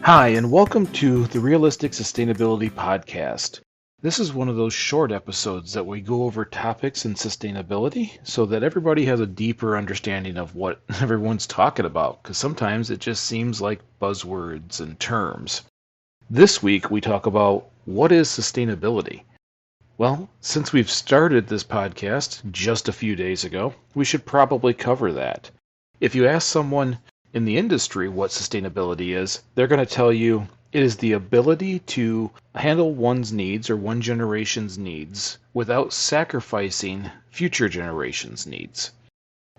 Hi, and welcome to the Realistic Sustainability Podcast. This is one of those short episodes that we go over topics in sustainability so that everybody has a deeper understanding of what everyone's talking about, because sometimes it just seems like buzzwords and terms. This week we talk about what is sustainability. Well, since we've started this podcast just a few days ago, we should probably cover that. If you ask someone in the industry what sustainability is, they're going to tell you it is the ability to handle one's needs or one generation's needs without sacrificing future generations' needs.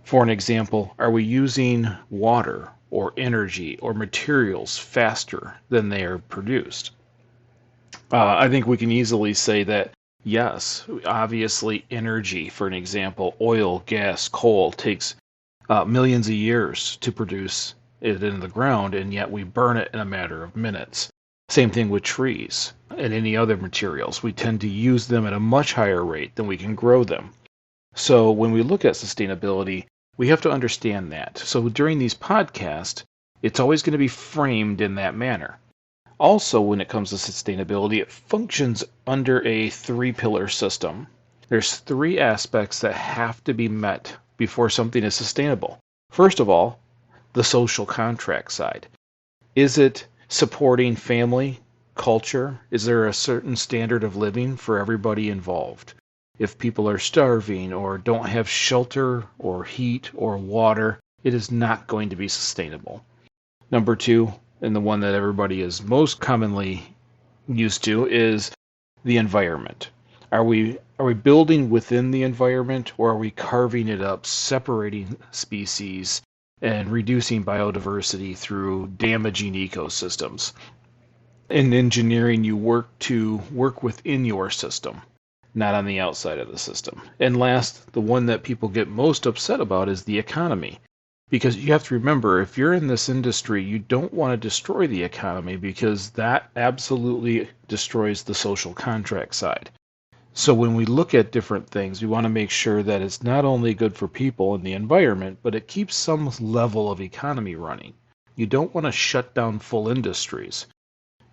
For an example, are we using water or energy or materials faster than they are produced? I think we can easily say that yes, obviously energy, for an example, oil, gas, coal takes millions of years to produce it in the ground, and yet we burn it in a matter of minutes. Same thing with trees and any other materials. We tend to use them at a much higher rate than we can grow them. So when we look at sustainability, we have to understand that. So during these podcasts, it's always going to be framed in that manner. Also, when it comes to sustainability, it functions under a three-pillar system. There's three aspects that have to be met before something is sustainable. First of all, the social contract side. Is it supporting family, culture? Is there a certain standard of living for everybody involved? If people are starving or don't have shelter or heat or water, it is not going to be sustainable. Number two, and the one that everybody is most commonly used to, is the environment. Are we building within the environment, or are we carving it up, separating species and reducing biodiversity through damaging ecosystems? In engineering, you work within your system, not on the outside of the system. And last, the one that people get most upset about is the economy. Because you have to remember, if you're in this industry, you don't want to destroy the economy, because that absolutely destroys the social contract side. So when we look at different things, we want to make sure that it's not only good for people and the environment, but it keeps some level of economy running. You don't want to shut down full industries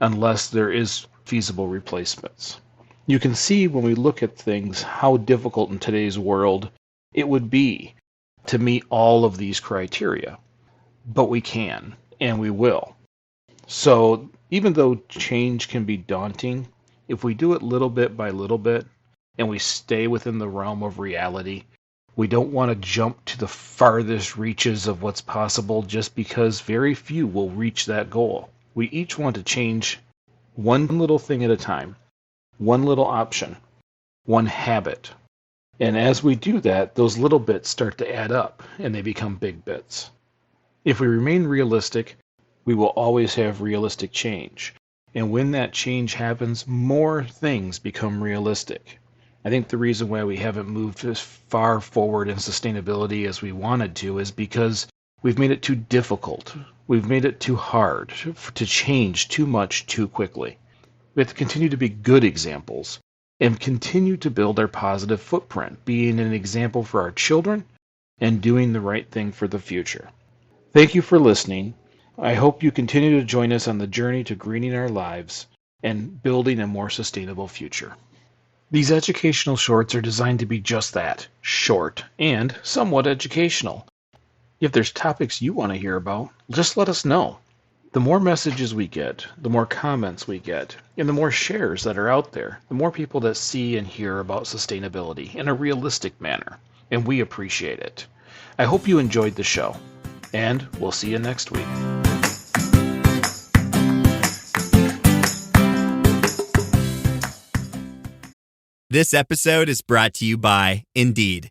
unless there is feasible replacements. You can see when we look at things how difficult in today's world it would be to meet all of these criteria. But we can, and we will. So even though change can be daunting, if we do it little bit by little bit, and we stay within the realm of reality, we don't want to jump to the farthest reaches of what's possible just because very few will reach that goal. We each want to change one little thing at a time, one little option, one habit. And as we do that, those little bits start to add up, and they become big bits. If we remain realistic, we will always have realistic change. And when that change happens, more things become realistic. I think the reason why we haven't moved as far forward in sustainability as we wanted to is because we've made it too difficult. We've made it too hard to change too much too quickly. We have to continue to be good examples and continue to build our positive footprint, being an example for our children and doing the right thing for the future. Thank you for listening. I hope you continue to join us on the journey to greening our lives and building a more sustainable future. These educational shorts are designed to be just that, short and somewhat educational. If there's topics you want to hear about, just let us know. The more messages we get, the more comments we get, and the more shares that are out there, the more people that see and hear about sustainability in a realistic manner, and we appreciate it. I hope you enjoyed the show, and we'll see you next week. This episode is brought to you by Indeed.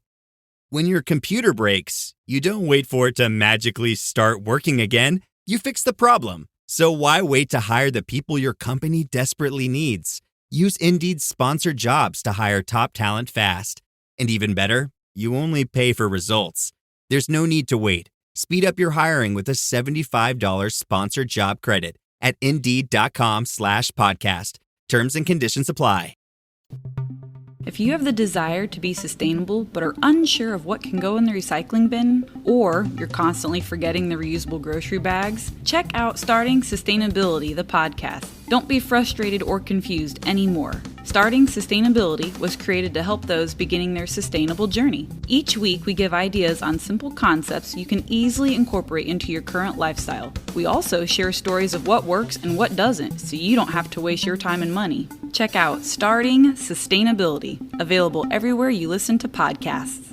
When your computer breaks, you don't wait for it to magically start working again. You fix the problem. So why wait to hire the people your company desperately needs? Use Indeed's sponsored jobs to hire top talent fast. And even better, you only pay for results. There's no need to wait. Speed up your hiring with a $75 sponsored job credit at Indeed.com/podcast. Terms and conditions apply. If you have the desire to be sustainable but are unsure of what can go in the recycling bin, or you're constantly forgetting the reusable grocery bags, check out Starting Sustainability, the podcast. Don't be frustrated or confused anymore. Starting Sustainability was created to help those beginning their sustainable journey. Each week, we give ideas on simple concepts you can easily incorporate into your current lifestyle. We also share stories of what works and what doesn't, so you don't have to waste your time and money. Check out Starting Sustainability, available everywhere you listen to podcasts.